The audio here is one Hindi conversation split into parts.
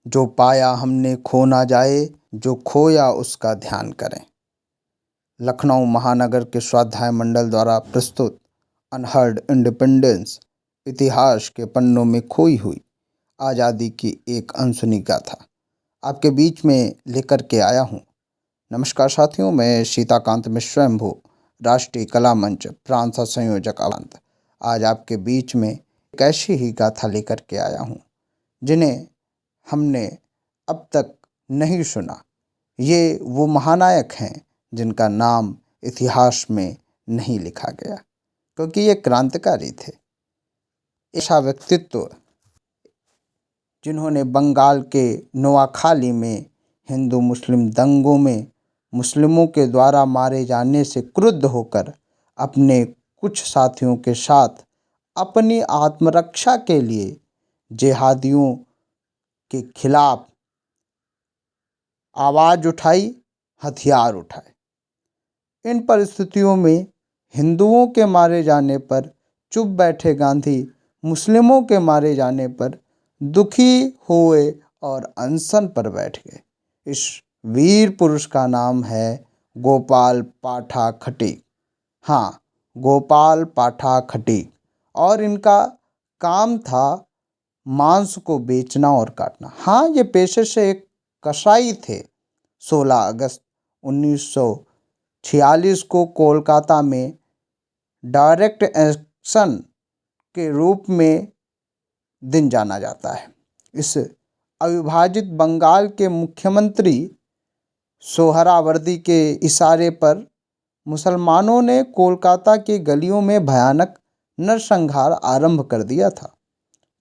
जो पाया हमने खो ना जाए, जो खोया उसका ध्यान करें। लखनऊ महानगर के स्वाध्याय मंडल द्वारा प्रस्तुत अनहर्ड इंडिपेंडेंस, इतिहास के पन्नों में खोई हुई आज़ादी की एक अनसुनी गाथा आपके बीच में लेकर के आया हूँ। नमस्कार साथियों, मैं सीताकांत मिश्रभू, राष्ट्रीय कला मंच प्रांत संयोजक अवंत, आज आपके बीच में एक ऐसी ही गाथा लेकर के आया हूँ जिन्हें हमने अब तक नहीं सुना। ये वो महानायक हैं जिनका नाम इतिहास में नहीं लिखा गया, क्योंकि ये क्रांतिकारी थे। ऐसा व्यक्तित्व जिन्होंने बंगाल के नोआखाली में हिंदू मुस्लिम दंगों में मुस्लिमों के द्वारा मारे जाने से क्रुद्ध होकर अपने कुछ साथियों के साथ अपनी आत्मरक्षा के लिए जिहादियों के खिलाफ आवाज़ उठाई, हथियार उठाए। इन परिस्थितियों में हिंदुओं के मारे जाने पर चुप बैठे गांधी मुस्लिमों के मारे जाने पर दुखी हुए और अनशन पर बैठ गए। इस वीर पुरुष का नाम है गोपाल पाठा खटीक। हाँ, गोपाल पाठा खटीक। और इनका काम था मांस को बेचना और काटना। हाँ, ये पेशे से एक कसाई थे। 16 अगस्त 1946 को कोलकाता में डायरेक्ट एक्शन के रूप में दिन जाना जाता है। इस अविभाजित बंगाल के मुख्यमंत्री सोहरावर्दी के इशारे पर मुसलमानों ने कोलकाता की गलियों में भयानक नरसंहार आरंभ कर दिया था।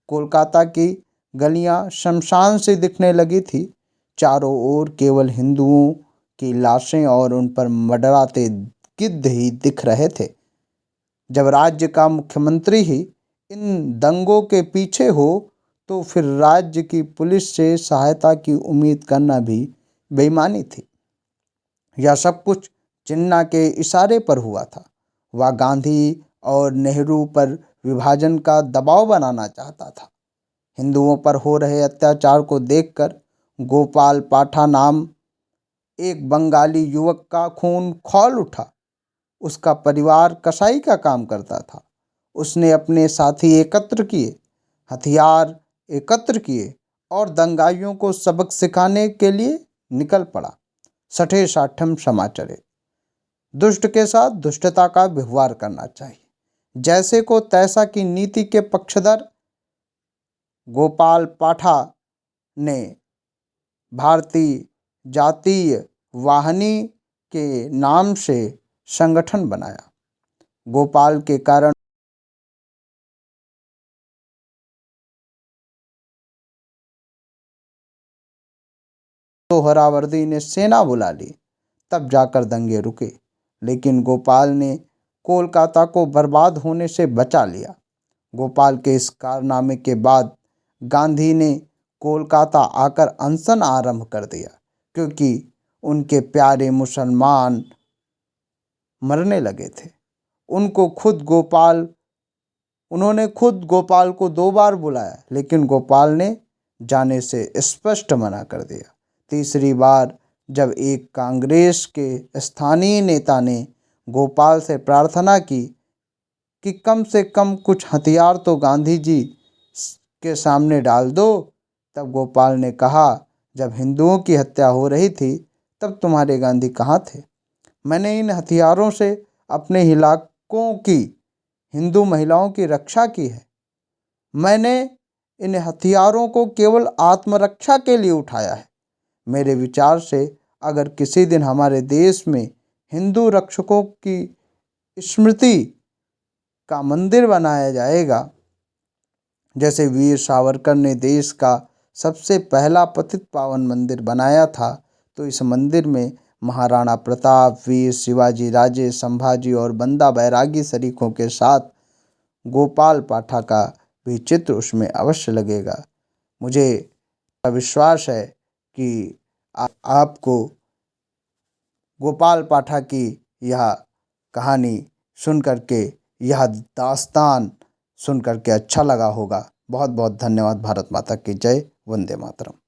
कोलकाता की गलियां शमशान से दिखने लगी थी। चारों ओर केवल हिंदुओं की लाशें और उन पर मंडराते गिद्ध ही दिख रहे थे। जब राज्य का मुख्यमंत्री ही इन दंगों के पीछे हो तो फिर राज्य की पुलिस से सहायता की उम्मीद करना भी बेईमानी थी। यह सब कुछ जिन्ना के इशारे पर हुआ था। वह गांधी और नेहरू पर विभाजन का दबाव बनाना चाहता था। हिंदुओं पर हो रहे अत्याचार को देखकर गोपाल पाठा नाम एक बंगाली युवक का खून खौल उठा। उसका परिवार कसाई का काम करता था। उसने अपने साथी एकत्र किए, हथियार एकत्र किए और दंगाइयों को सबक सिखाने के लिए निकल पड़ा। सठे साठम क्षमा चले। दुष्ट के साथ दुष्टता का व्यवहार करना चाहिए। जैसे को तैसा की नीति के पक्षधर गोपाल पाठा ने भारतीय जातीय वाहिनी के नाम से संगठन बनाया। गोपाल के कारण सोहरावर्दी ने सेना बुला ली, तब जाकर दंगे रुके। लेकिन गोपाल ने कोलकाता को बर्बाद होने से बचा लिया। गोपाल के इस कारनामे के बाद गांधी ने कोलकाता आकर अनशन आरंभ कर दिया, क्योंकि उनके प्यारे मुसलमान मरने लगे थे। उन्होंने खुद गोपाल को 2 बार बुलाया, लेकिन गोपाल ने जाने से स्पष्ट मना कर दिया। तीसरी बार जब एक कांग्रेस के स्थानीय नेता ने गोपाल से प्रार्थना की कि कम से कम कुछ हथियार तो गांधी जी के सामने डाल दो, तब गोपाल ने कहा, जब हिंदुओं की हत्या हो रही थी तब तुम्हारे गांधी कहाँ थे? मैंने इन हथियारों से अपने इलाकों की हिंदू महिलाओं की रक्षा की है। मैंने इन हथियारों को केवल आत्मरक्षा के लिए उठाया है। मेरे विचार से अगर किसी दिन हमारे देश में हिंदू रक्षकों की स्मृति का मंदिर बनाया जाएगा, जैसे वीर सावरकर ने देश का सबसे पहला पतित पावन मंदिर बनाया था, तो इस मंदिर में महाराणा प्रताप, वीर शिवाजी राजे, संभाजी और बंदा बैरागी सरीखों के साथ गोपाल पाठा का भी चित्र उसमें अवश्य लगेगा। मुझे विश्वास है कि आपको गोपाल पाठा की यह कहानी सुन करके, यह दास्तान सुन करके अच्छा लगा होगा। बहुत बहुत धन्यवाद। भारत माता की जय। वंदे मातरम।